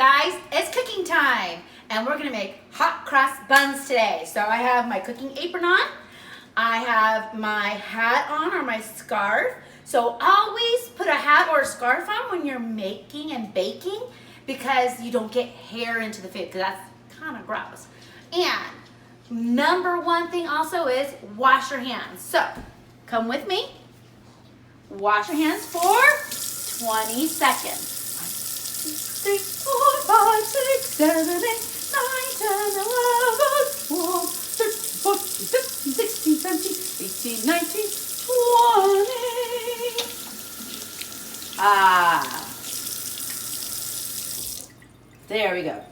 guys, it's cooking time and we're gonna make hot cross buns today. So I have my cooking apron on, I have my hat on or my scarf. So always put a hat or a scarf on when you're making and baking because you don't get hair into the food because that's kind of gross. And number one thing also is wash your hands. So come with me, wash your hands for 20 seconds. 3, 4, 5, 6, 7, 8, 9, 10, 11, 12, 13, 14, 15, 16, 17, 18, 19, 20. There we go.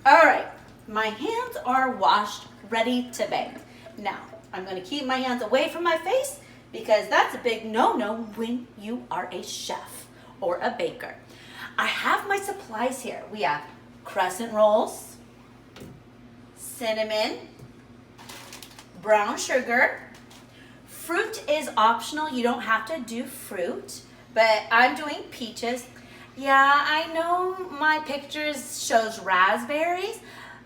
All right, my hands are washed, ready to bake. Now, I'm gonna keep my hands away from my face because that's a big no-no when you are a chef or a baker. I have my supplies here. We have crescent rolls, cinnamon, brown sugar. Fruit is optional. You don't have to do fruit, but I'm doing peaches. Yeah, I know my pictures shows raspberries,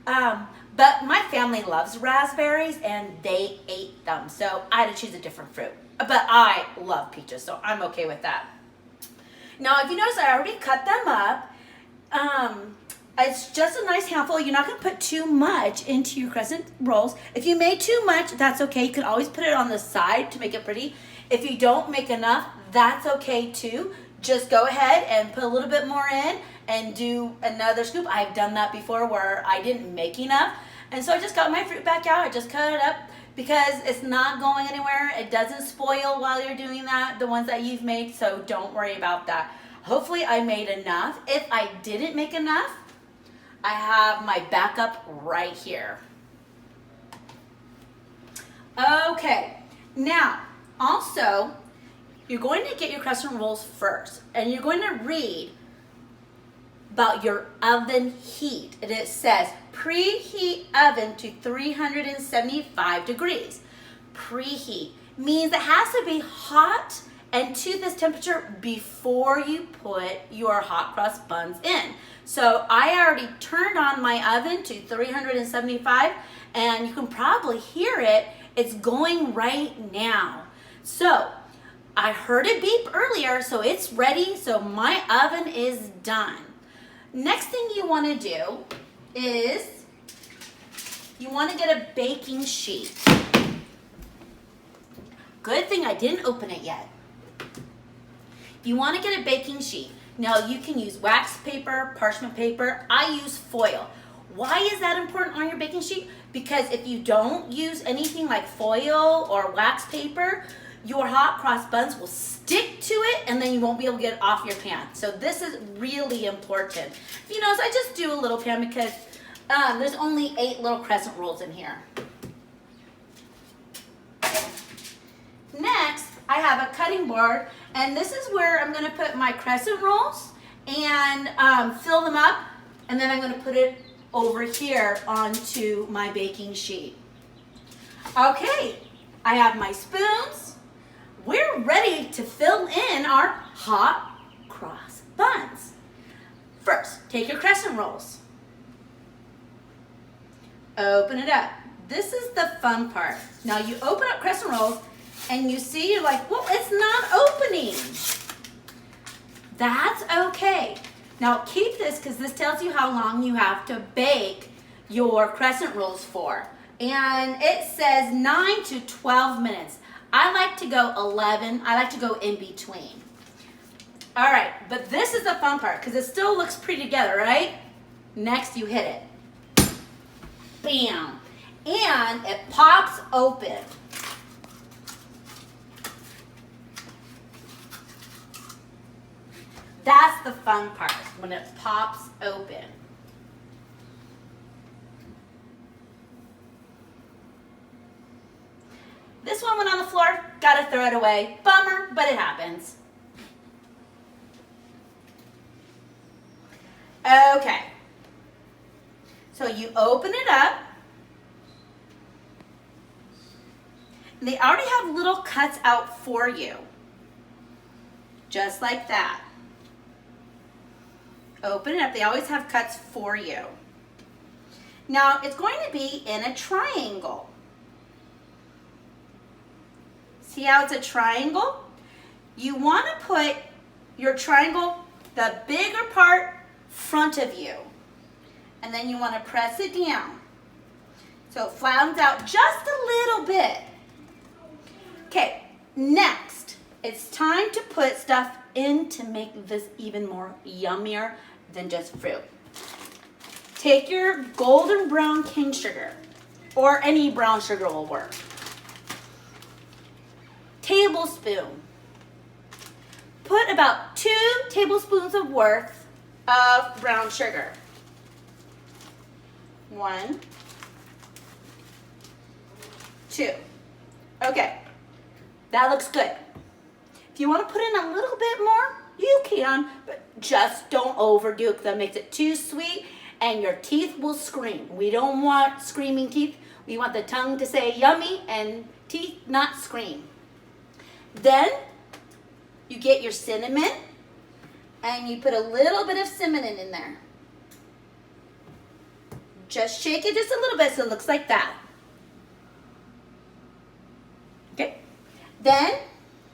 but my family loves raspberries and they ate them, so I had to choose a different fruit. But I love peaches, so I'm okay with that. Now, if you notice, I already cut them up. It's just a nice handful. You're not going to put too much into your crescent rolls. If you made too much, that's okay. You can always put it on the side to make it pretty. If you don't make enough, that's okay too. Just go ahead and put a little bit more in and do another scoop. I've done that before where I didn't make enough. And so I just got my fruit back out. I just cut it up because it's not going anywhere. It doesn't spoil while you're doing that, the ones that you've made, so don't worry about that. Hopefully I made enough. If I didn't make enough, I have my backup right here. Okay, now also, you're going to get your crescent rolls first, and you're going to read about your oven heat. And it says preheat oven to 375 degrees. Preheat means it has to be hot and to this temperature before you put your hot cross buns in. So I already turned on my oven to 375 and you can probably hear it. It's going right now. So I heard it beep earlier, so it's ready. So my oven is done. Next thing you want to do is you want to get a baking sheet. Good thing I didn't open it yet. You want to get a baking sheet. Now you can use wax paper, parchment paper. I use foil. Why is that important on your baking sheet? Because if you don't use anything like foil or wax paper, your hot cross buns will stick to it and then you won't be able to get it off your pan. So this is really important. You know, so I just do a little pan because there's only 8 little crescent rolls in here. Next, I have a cutting board, and this is where I'm gonna put my crescent rolls and fill them up, and then I'm gonna put it over here onto my baking sheet. Okay, I have my spoons. We're ready to fill in our hot cross buns. First, take your crescent rolls. Open it up. This is the fun part. Now you open up crescent rolls and you see, you're like, well, it's not opening. That's okay. Now keep this because this tells you how long you have to bake your crescent rolls for. And it says 9 to 12 minutes. I like to go 11. I like to go in between. All right, but this is the fun part because it still looks pretty together, right? Next, you hit it. Bam. And it pops open. That's the fun part, when it pops open. This one went on the floor, gotta throw it away. Bummer, but it happens. Okay. So you open it up. And they already have little cuts out for you. Just like that. Open it up. They always have cuts for you. Now, it's going to be in a triangle. See how it's a triangle? You want to put your triangle, the bigger part, front of you. And then you want to press it down. So it flattens out just a little bit. Okay, next, it's time to put stuff in to make this even more yummier than just fruit. Take your golden brown cane sugar, or any brown sugar will work. Tablespoon. Put about 2 tablespoons of worth of brown sugar. 1, 2. Okay, that looks good. If you want to put in a little bit more, you can, but just don't overdo it because that makes it too sweet and your teeth will scream. We don't want screaming teeth. We want the tongue to say yummy and teeth not scream. Then you get your cinnamon and you put a little bit of cinnamon in there. Just shake it just a little bit so it looks like that. Okay, then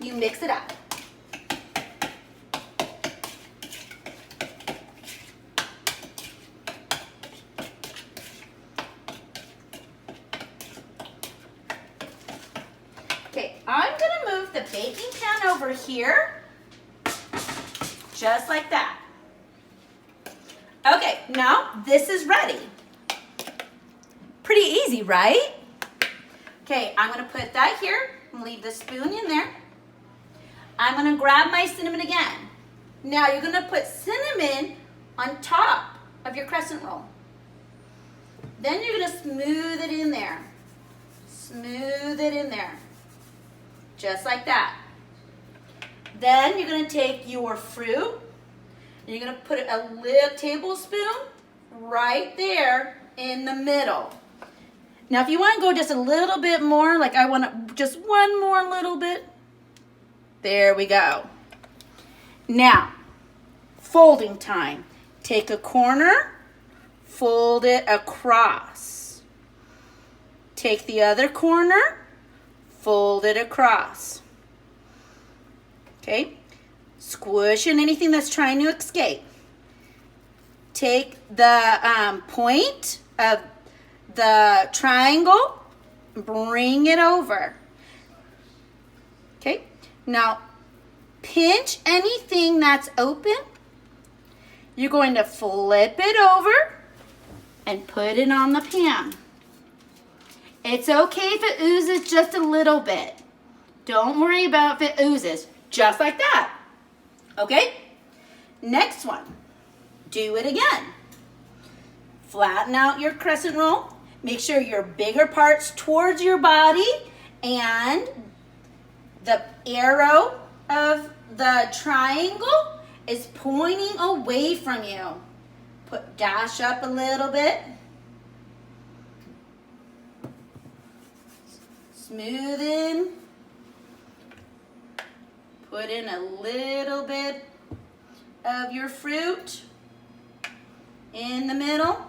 you mix it up. Okay, I'm gonna move the baking pan over here, just like that. Okay, now this is ready. Pretty easy, right? Okay, I'm gonna put that here and leave the spoon in there. I'm gonna grab my cinnamon again. Now you're gonna put cinnamon on top of your crescent roll. Then you're gonna smooth it in there. Smooth it in there. Just like that. Then you're gonna take your fruit and you're gonna put a little tablespoon right there in the middle. Now if you want to go just a little bit more, like I want just one more little bit, there we go. Now, folding time. Take a corner, fold it across. Take the other corner, fold it across. Okay, squish in anything that's trying to escape. Take the point of the triangle, bring it over. Okay, now pinch anything that's open. You're going to flip it over and put it on the pan. It's okay if it oozes just a little bit. Don't worry about if it oozes, just like that. Okay, next one. Do it again. Flatten out your crescent roll. Make sure your bigger part's towards your body and the arrow of the triangle is pointing away from you. Dash up a little bit. Smooth in. Put in a little bit of your fruit in the middle.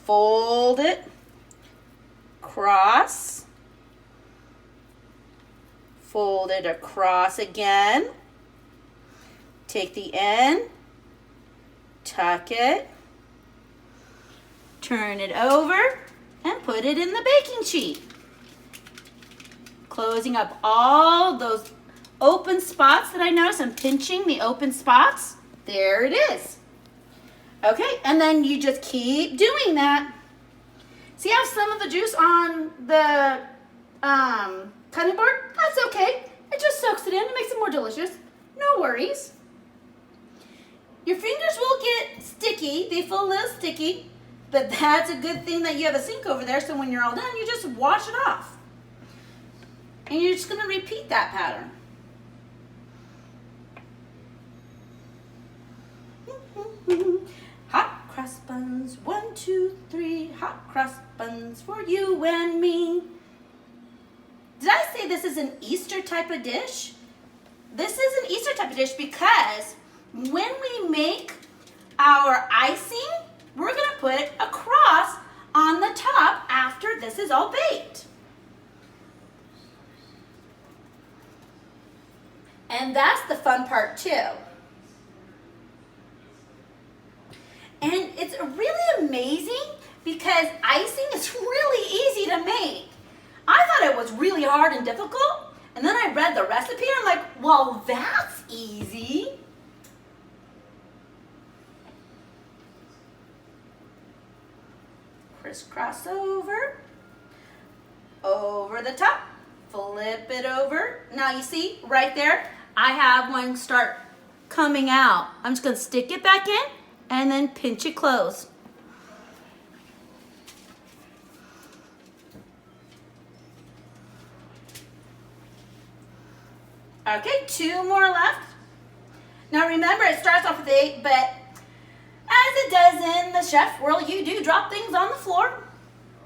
Fold it, cross, fold it across again, take the end, tuck it, turn it over, and put it in the baking sheet. Closing up all those open spots that I noticed. I'm pinching the open spots. There it is. Okay, and then you just keep doing that. See how some of the juice on the cutting board? That's okay. It just soaks it in. It makes it more delicious. No worries. Your fingers will get sticky. They feel a little sticky, but that's a good thing that you have a sink over there, so when you're all done, you just wash it off. And you're just going to repeat that pattern. Hot cross buns, 1, 2, 3, hot cross buns for you and me. Did I say this is an Easter type of dish? this is an Easter type of dish because when we make our icing, we're gonna put it across on the top after this is all baked. And that's the fun part too. And it's really amazing because icing is really easy to make. I thought it was really hard and difficult, and then I read the recipe and I'm like, well, that's easy. Crisscross over the top, flip it over. Now you see right there, I have one start coming out. I'm just gonna stick it back in and then pinch it closed. Okay, 2 more left. Now remember, it starts off with 8, but as it does in the chef world, you do drop things on the floor.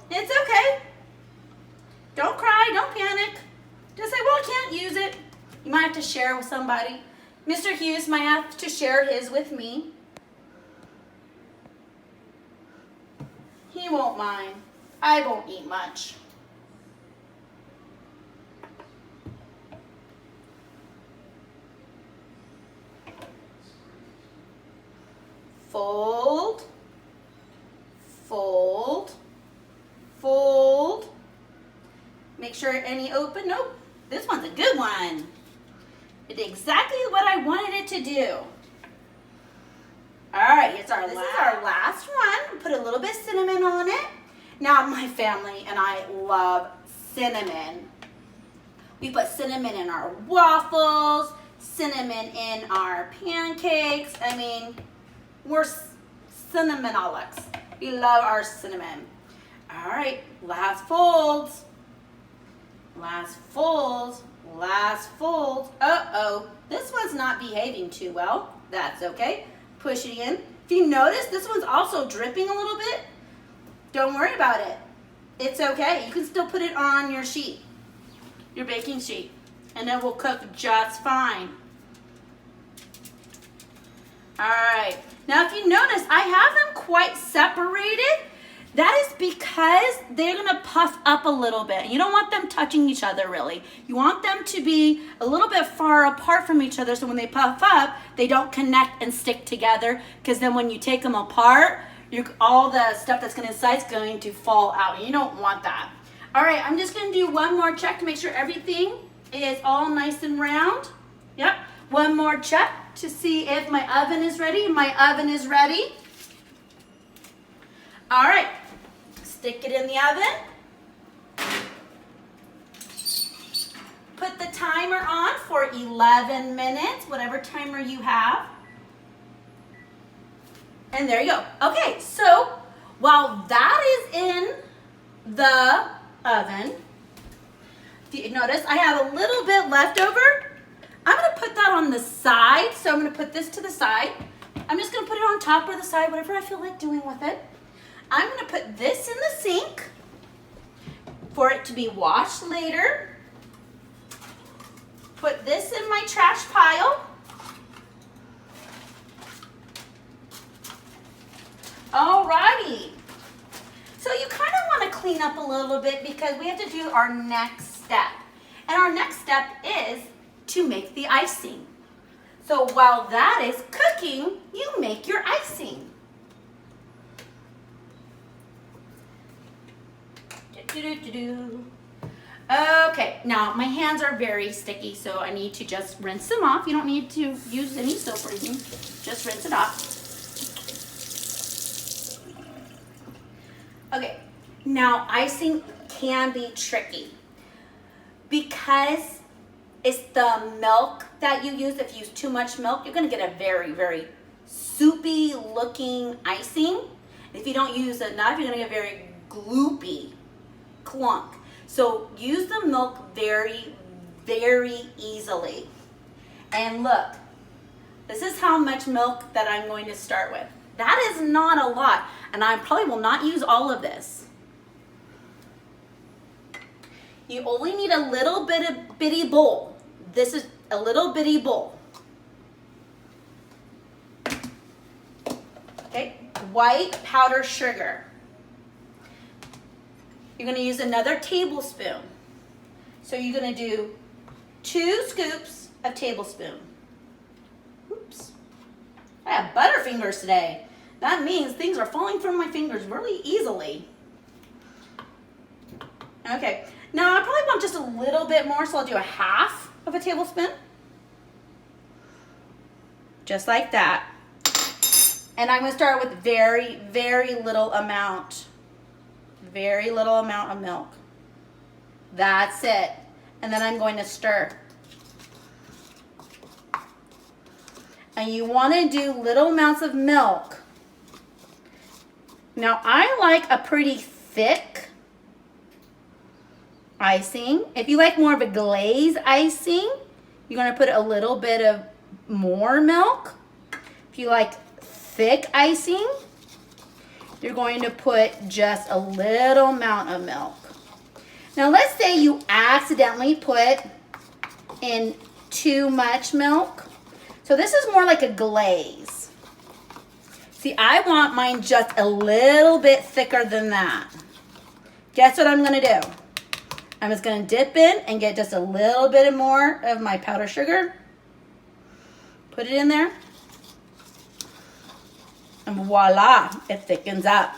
It's okay. Don't cry, don't panic. Just say, well, I can't use it. You might have to share with somebody. Mr. Hughes might have to share his with me. He won't mind. I won't eat much. Fold, fold, fold. Make sure any open. Nope, this one's a good one. It did exactly what I wanted it to do. All right, this is our last one. Put a little bit of cinnamon on it. Now, my family and I love cinnamon. We put cinnamon in our waffles, cinnamon in our pancakes. I mean, we're cinnamonaholics. We love our cinnamon. All right, last folds. Last folds. Last fold. Uh-oh, this one's not behaving too well. That's okay. Push it in. If you notice, this one's also dripping a little bit. Don't worry about it. It's okay. You can still put it on your sheet, your baking sheet, and it will cook just fine. All right. Now, if you notice, I have them quite separated. That is because they're gonna puff up a little bit. You don't want them touching each other really. You want them to be a little bit far apart from each other so when they puff up, they don't connect and stick together, because then when you take them apart, all the stuff that's inside is going to fall out. You don't want that. All right, I'm just gonna do one more check to make sure everything is all nice and round. Yep, one more check to see if my oven is ready. My oven is ready. All right, stick it in the oven. Put the timer on for 11 minutes, whatever timer you have. And there you go. Okay, so while that is in the oven, if you notice, I have a little bit left over. I'm gonna put that on the side. So I'm gonna put this to the side. I'm just gonna put it on top or the side, whatever I feel like doing with it. I'm going to put this in the sink for it to be washed later. Put this in my trash pile. Alrighty. So you kind of want to clean up a little bit because we have to do our next step. And our next step is to make the icing. So while that is cooking, you make your icing. Okay, now my hands are very sticky, so I need to just rinse them off. You don't need to use any soap or anything, just rinse it off. Okay, now icing can be tricky because it's the milk that you use. If you use too much milk, you're gonna get a very, very soupy looking icing. If you don't use enough, you're gonna get very gloopy clunk. So use the milk very, very easily. And look, this is how much milk that I'm going to start with. That is not a lot, and I probably will not use all of this. You only need a little bit of bitty bowl. This is a little bitty bowl. Okay, white powdered sugar. You're gonna use another tablespoon. So you're gonna do 2 scoops of tablespoon. Oops. I have butterfingers today. That means things are falling from my fingers really easily. Okay, now I probably want just a little bit more, so I'll do a half of a tablespoon. Just like that. And I'm gonna start with very, very little amount. Very little amount of milk. That's it. And then I'm going to stir. And you want to do little amounts of milk. Now I like a pretty thick icing. If you like more of a glazed icing, you're going to put a little bit of more milk. If you like thick icing, you're going to put just a little amount of milk. Now let's say you accidentally put in too much milk. So this is more like a glaze. See, I want mine just a little bit thicker than that. Guess what I'm gonna do? I'm just gonna dip in and get just a little bit more of my powdered sugar. Put it in there. And voila, it thickens up.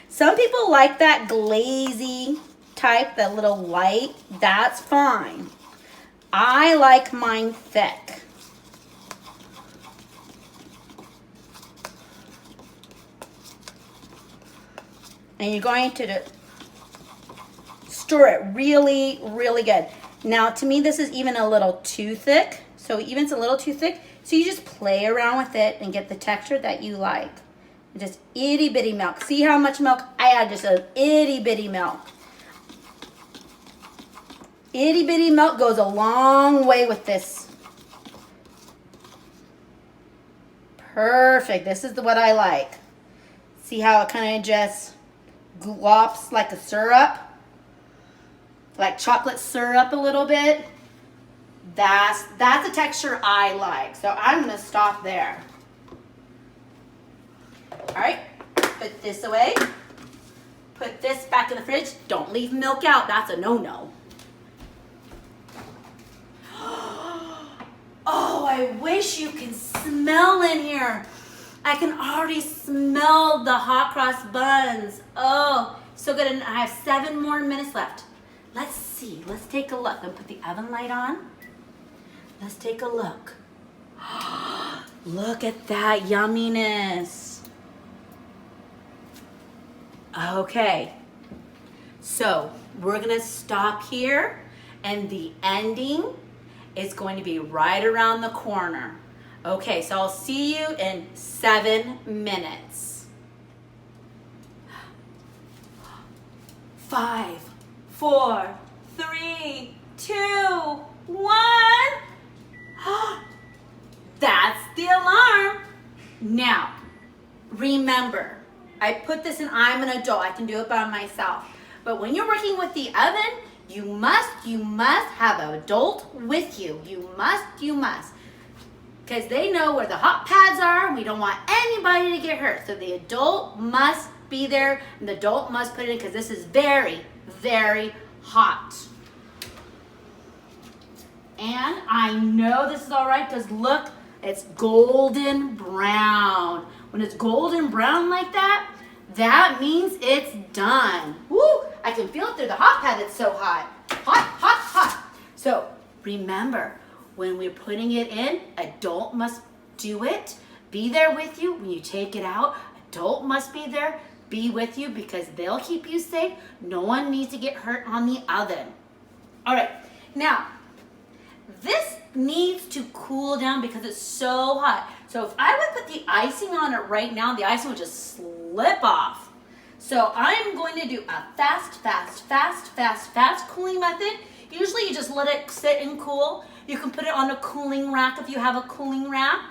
Some people like that glazy type, that little light. That's fine. I like mine thick. And you're going to stir it really, really good. Now, to me, this is even a little too thick. So even it's a little too thick. So you just play around with it and get the texture that you like. Just itty bitty milk. See how much milk I add? Just a itty bitty milk. Itty bitty milk goes a long way with this. Perfect. This is what I like. See how it kind of just glops like a syrup? Like chocolate syrup a little bit. That's the texture I like. So I'm going to stop there. All right, put this away. Put this back in the fridge. Don't leave milk out. That's a no-no. Oh, I wish you can smell in here. I can already smell the hot cross buns. Oh, so good. And I have 7 more minutes left. Let's see. Let's take a look. I'm going to put the oven light on. Let's take a look. Look at that yumminess. Okay. So we're going to stop here, and the ending is going to be right around the corner. Okay, so I'll see you in 7 minutes. 5, 4, 3, 2, 1. That's the alarm. Now, remember, I put this in, I'm an adult. I can do it by myself. But when you're working with the oven, you must have an adult with you. You must. Because they know where the hot pads are, and we don't want anybody to get hurt. So the adult must be there, and the adult must put it in, because this is very, very hot. And I know this is all right, because look, it's golden brown. When it's golden brown like that, that means it's done. Woo! I can feel it through the hot pad. It's so hot. Hot. So remember, when we're putting it in, adult must do it. Be there with you when you take it out. Adult must be there. Be with you, because they'll keep you safe. No one needs to get hurt on the oven. All right. Now, this needs to cool down because it's so hot. So if I would put the icing on it right now, the icing would just slip off. So I'm going to do a fast cooling method. Usually you just let it sit and cool. You can put it on a cooling rack if you have a cooling rack.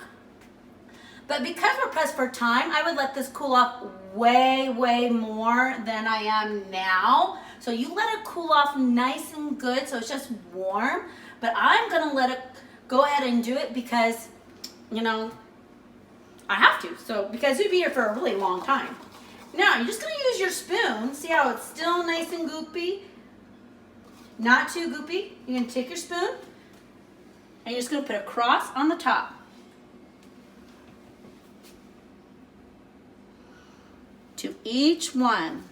But because we're pressed for time, I would let this cool off way more than I am now. So you let it cool off nice and good so it's just warm. but I'm gonna let it go ahead and do it because, you know, I have to. So, because we'd be here for a really long time. Now, you're just gonna use your spoon. See how it's still nice and goopy? Not too goopy. You're gonna take your spoon and you're just gonna put a cross on the top. To each one.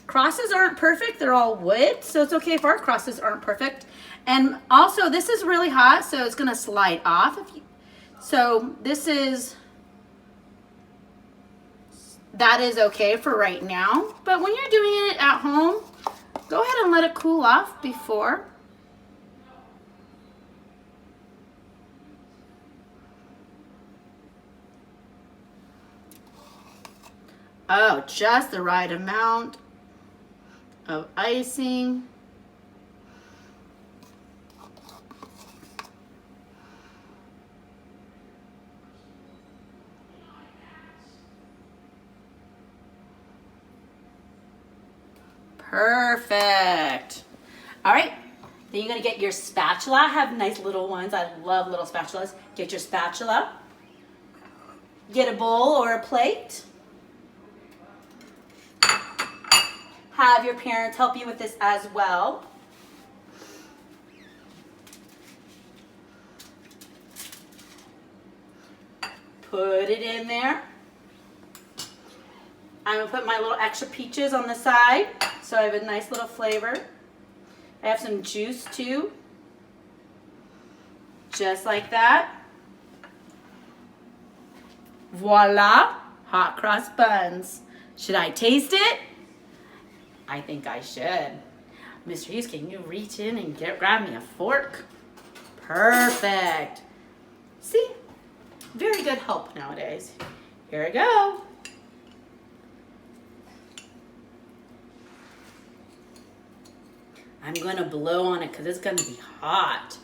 Crosses aren't perfect, they're all wood, so it's okay if our crosses aren't perfect. And also, this is really hot, so it's gonna slide off. So that is okay for right now. But when you're doing it at home, go ahead and let it cool off before. Oh, just the right amount of icing. Perfect. All right, then you're gonna get your spatula. I have nice little ones. I love little spatulas. Get your spatula. Get a bowl or a plate. Have your parents help you with this as well. Put it in there. I'm gonna put my little extra peaches on the side so I have a nice little flavor. I have some juice too. Just like that. Voila, hot cross buns. Should I taste it? I think I should. Mr. Hughes, can you reach in and grab me a fork? Perfect. See, very good help nowadays. Here we go. I'm gonna blow on it because it's gonna be hot.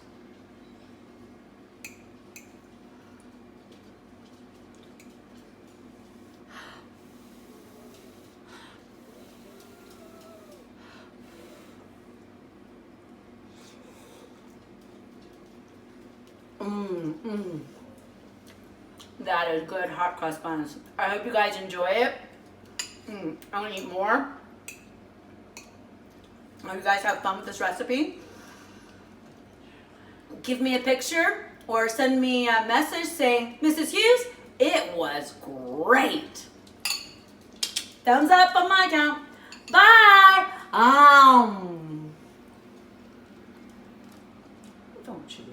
That is good hot cross buns. I hope you guys enjoy it. I'm gonna eat more. I hope you guys have fun with this recipe. Give me a picture or send me a message saying, Mrs. Hughes, it was great. Thumbs up on my account. Bye. Don't you?